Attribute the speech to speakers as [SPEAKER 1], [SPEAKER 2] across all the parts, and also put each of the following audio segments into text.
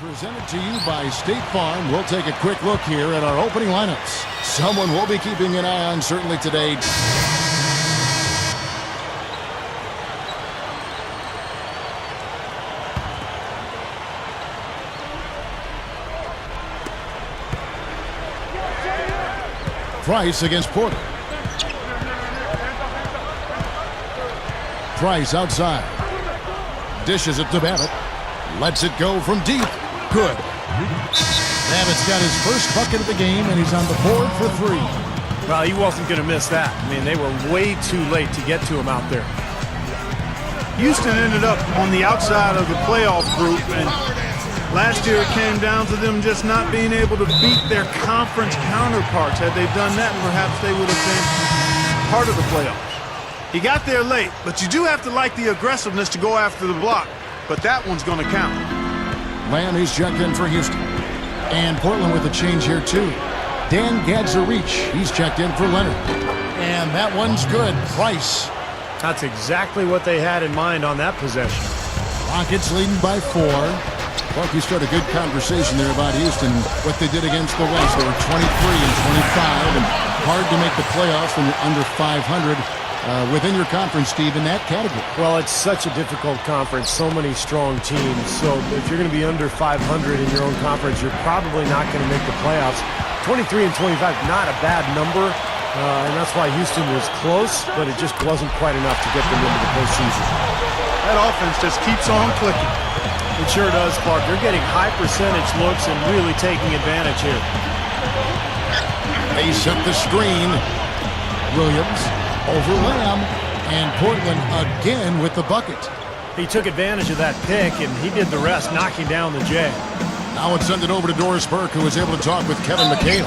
[SPEAKER 1] Presented to you by State Farm. We'll take a quick look here at our opening lineups. Someone we'll be keeping an eye on certainly today. Price against Porter. Price outside. Dishes it to Babbitt. Lets it go from deep. Good. Babbitt's got his first bucket of the game, and he's on the board for 3.
[SPEAKER 2] Well, he wasn't going to miss that. I mean, they were way too late to get to him out there.
[SPEAKER 3] Houston ended up on the outside of the playoff group, and last year it came down to them just not being able to beat their conference counterparts. Had they done that, perhaps they would have been part of the playoffs. He got there late, but you do have to like the aggressiveness to go after the block, but that one's going to count.
[SPEAKER 1] Lamb is checked in for Houston. And Portland with a change here, too. Dan Gadzarich, he's checked in for Leonard. And that one's good. Price.
[SPEAKER 2] That's exactly what they had in mind on that possession.
[SPEAKER 1] Rockets leading by 4. Well, you start a good conversation there about Houston, what they did against the West. They were 23 and 25, and hard to make the playoffs when you're under 500 within your conference, Steve, in that category.
[SPEAKER 2] Well, it's such a difficult conference, so many strong teams. So if you're going to be under 500 in your own conference, you're probably not going to make the playoffs. 23 and 25, not a bad number, and that's why Houston was close, but it just wasn't quite enough to get them into the postseason.
[SPEAKER 3] That offense just keeps on clicking.
[SPEAKER 2] It sure does, Clark. They're getting high percentage looks and really taking advantage here.
[SPEAKER 1] They set the screen. Williams over Lamb, and Portland again with the bucket.
[SPEAKER 2] He took advantage of that pick, and he did the rest, knocking down the J.
[SPEAKER 1] Now it's sent it over to Doris Burke, who was able to talk with Kevin McHale.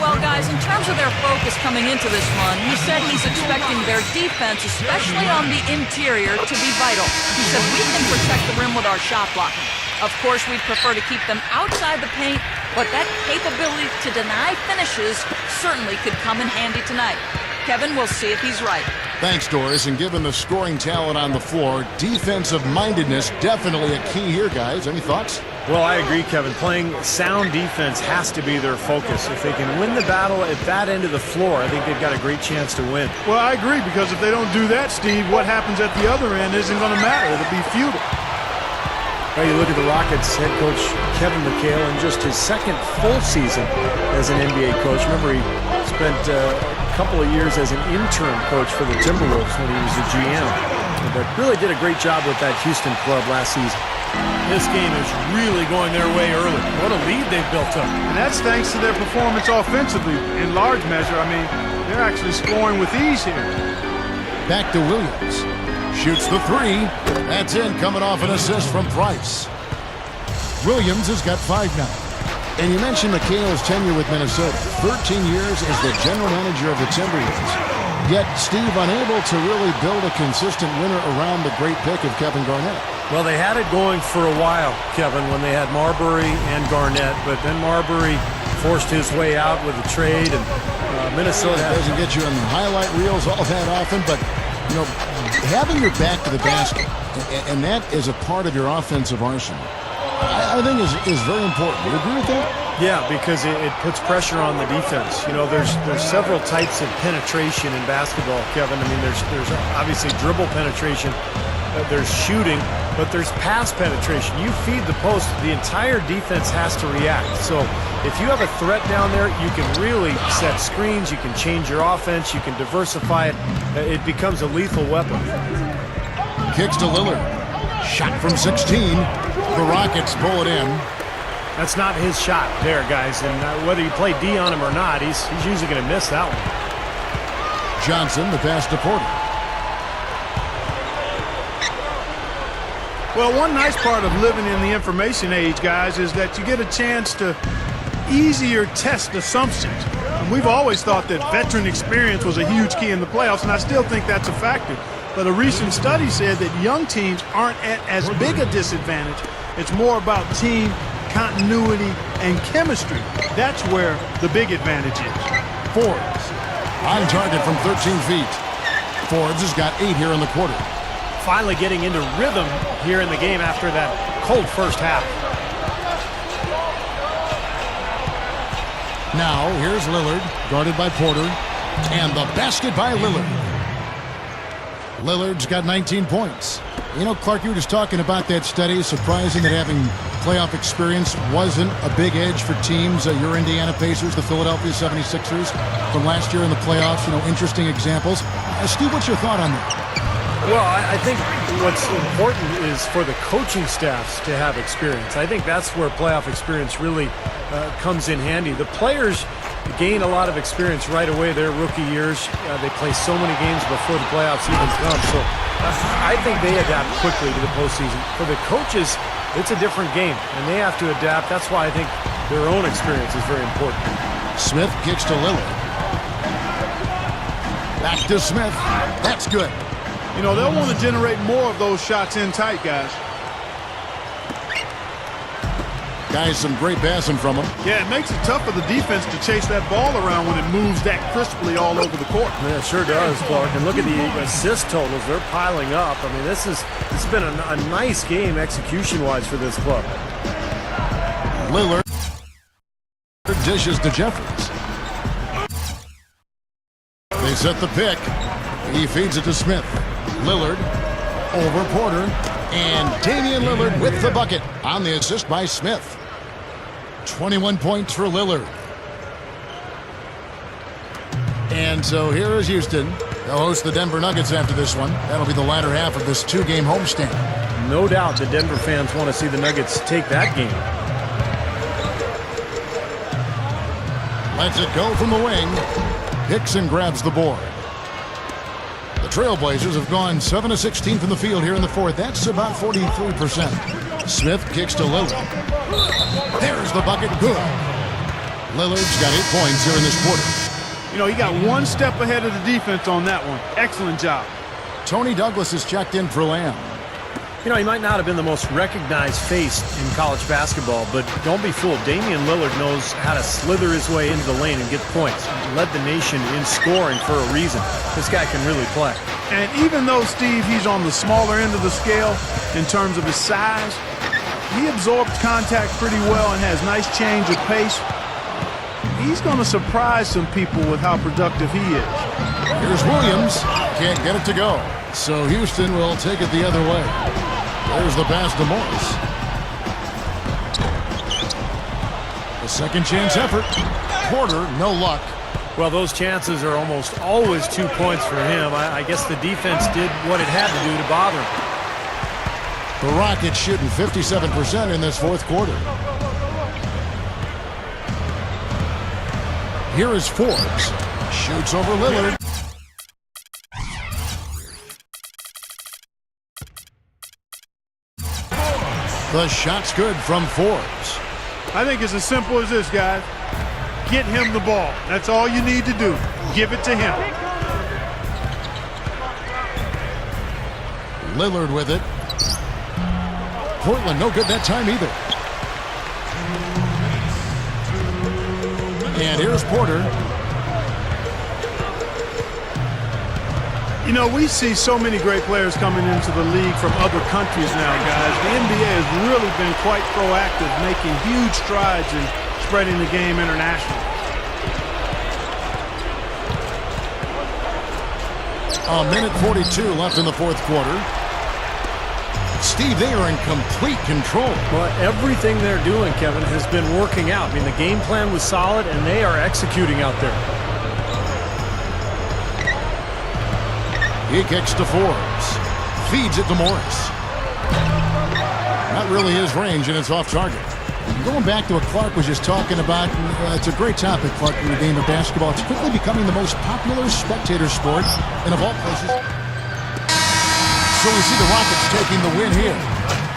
[SPEAKER 4] Well, guys, in terms of their focus coming into this one, he said he's expecting their defense, especially on the interior, to be vital. He said we can protect the rim with our shot blocking. Of course, we'd prefer to keep them outside the paint, but that capability to deny finishes certainly could come in handy tonight. Kevin, we'll see if he's right.
[SPEAKER 1] Thanks, Doris. And given the scoring talent on the floor, defensive mindedness definitely a key here, guys. Any thoughts?
[SPEAKER 2] Well, I agree, Kevin. Playing sound defense has to be their focus. If they can win the battle at that end of the floor, I think they've got a great chance to win.
[SPEAKER 3] Well, I agree, because if they don't do that, Steve, what happens at the other end isn't going to matter. It'll be futile.
[SPEAKER 2] Well, you look at the Rockets head coach Kevin McHale in just his second full season as an NBA coach. Remember, he spent a couple of years as an interim coach for the Timberwolves when he was the GM. But really did a great job with that Houston club last season. This game is really going their way early. What a lead they've built up.
[SPEAKER 3] And that's thanks to their performance offensively in large measure. I mean, they're actually scoring with ease here.
[SPEAKER 1] Back to Williams. Shoots the 3. That's in, coming off an assist from Price. Williams has got 5 now. And you mentioned McHale's tenure with Minnesota. 13 years as the general manager of the Timberwolves. Yet, Steve, unable to really build a consistent winner around the great pick of Kevin Garnett.
[SPEAKER 2] Well, they had it going for a while, Kevin, when they had Marbury and Garnett. But then Marbury forced his way out with a trade, and Minnesota
[SPEAKER 1] doesn't get you on the highlight reels all that often, but you know, having your back to the basket, and that is a part of your offensive arsenal, I think is very important. Do you agree with that?
[SPEAKER 2] Yeah, because it puts pressure on the defense. You know, there's several types of penetration in basketball, Kevin. I mean, there's obviously dribble penetration, there's shooting, but there's pass penetration. You feed the post, the entire defense has to react. So if you have a threat down there, you can really set screens, you can change your offense, you can diversify it. It becomes a lethal weapon.
[SPEAKER 1] Kicks to Lillard. Shot from 16. The Rockets pull it in.
[SPEAKER 2] That's not his shot there, guys. And whether you play D on him or not, he's usually going to miss that one.
[SPEAKER 1] Johnson, the pass to Porter.
[SPEAKER 3] Well, one nice part of living in the information age, guys, is that you get a chance to easier test assumptions. And we've always thought that veteran experience was a huge key in the playoffs, and I still think that's a factor. But a recent study said that young teams aren't at as big a disadvantage. It's more about team continuity and chemistry. That's where the big advantage is.
[SPEAKER 1] Forbes on target from 13 feet. Forbes has got 8 here in the quarter.
[SPEAKER 2] Finally getting into rhythm here in the game after that cold first half.
[SPEAKER 1] Now, here's Lillard, guarded by Porter. And the basket by Lillard. Lillard's got 19 points. You know, Clark, you were just talking about that study. Surprising that having playoff experience wasn't a big edge for teams. Your Indiana Pacers, the Philadelphia 76ers from last year in the playoffs. You know, interesting examples. Steve, what's your thought on that?
[SPEAKER 2] Well, I think what's important is for the coaching staffs to have experience. I think that's where playoff experience really comes in handy. The players gain a lot of experience right away their rookie years. They play so many games before the playoffs even come. So I think they adapt quickly to the postseason. For the coaches, it's a different game, and they have to adapt. That's why I think their own experience is very important.
[SPEAKER 1] Smith kicks to Lillard. Back to Smith. That's good.
[SPEAKER 3] You know, they'll want to generate more of those shots in tight, guys.
[SPEAKER 1] Guys, some great passing from him.
[SPEAKER 3] Yeah, it makes it tough for the defense to chase that ball around when it moves that crisply all over the court.
[SPEAKER 2] Yeah, it sure does, Clark. And look at the assist totals. They're piling up. I mean, this has been a nice game execution-wise for this club.
[SPEAKER 1] Lillard dishes to Jeffries. They set the pick. He feeds it to Smith. Lillard over Porter. And Damian Lillard with the bucket on the assist by Smith. 21 points for Lillard. And so here is Houston. They'll host the Denver Nuggets after this one. That'll be the latter half of this two-game homestand.
[SPEAKER 2] No doubt the Denver fans want to see the Nuggets take that game.
[SPEAKER 1] Lets it go from the wing. Hickson grabs the board. The Trailblazers have gone 7 of 16 from the field here in the fourth. That's about 43%. Smith kicks to Lillard. There's the bucket. Good. Lillard's got 8 points here in this quarter.
[SPEAKER 3] You know, he got one step ahead of the defense on that one. Excellent job.
[SPEAKER 1] Tony Douglas is checked in for Lamb.
[SPEAKER 2] You know, he might not have been the most recognized face in college basketball, but don't be fooled. Damian Lillard knows how to slither his way into the lane and get points. He led the nation in scoring for a reason. This guy can really play.
[SPEAKER 3] And even though, Steve, he's on the smaller end of the scale in terms of his size, he absorbs contact pretty well and has nice change of pace. He's going to surprise some people with how productive he is.
[SPEAKER 1] Here's Williams. Can't get it to go. So Houston will take it the other way. There's the pass to Morris. The second chance effort. Porter, no luck.
[SPEAKER 2] Well, those chances are almost always 2 points for him. I guess the defense did what it had to do to bother him.
[SPEAKER 1] The Rockets shooting 57% in this fourth quarter. Here is Forbes. Shoots over Lillard. The shot's good from Forbes.
[SPEAKER 3] I think it's as simple as this, guys. Get him the ball. That's all you need to do. Give it to him.
[SPEAKER 1] Lillard with it. Portland no good that time either. And here's Porter.
[SPEAKER 3] You know, we see so many great players coming into the league from other countries now, guys. The NBA has really been quite proactive, making huge strides in spreading the game internationally.
[SPEAKER 1] A minute 42 left in the fourth quarter. Steve, they are in complete control.
[SPEAKER 2] Well, everything they're doing, Kevin, has been working out. I mean, the game plan was solid, and they are executing out there.
[SPEAKER 1] He kicks to Forbes. Feeds it to Morris. Not really his range, and it's off target. Going back to what Clark was just talking about, it's a great topic, Clark, in the game of basketball. It's quickly becoming the most popular spectator sport, and of all places. So we see the Rockets taking the win here.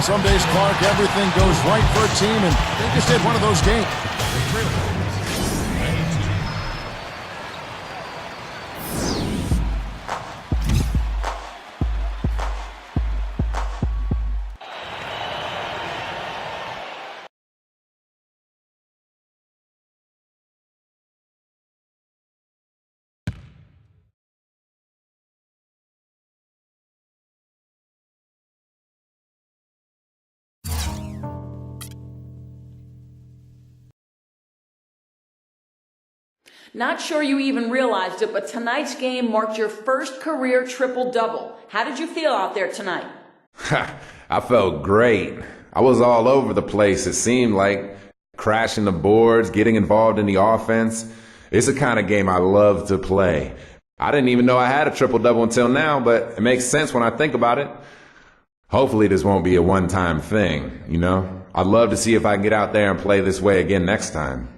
[SPEAKER 1] Some days, Clark, everything goes right for a team, and they just had one of those games.
[SPEAKER 4] Not sure you even realized it, but tonight's game marked your first career triple-double. How did you feel out there tonight?
[SPEAKER 5] I felt great. I was all over the place, it seemed like, crashing the boards, getting involved in the offense. It's the kind of game I love to play. I didn't even know I had a triple-double until now, but it makes sense when I think about it. Hopefully this won't be a one-time thing, you know? I'd love to see if I can get out there and play this way again next time.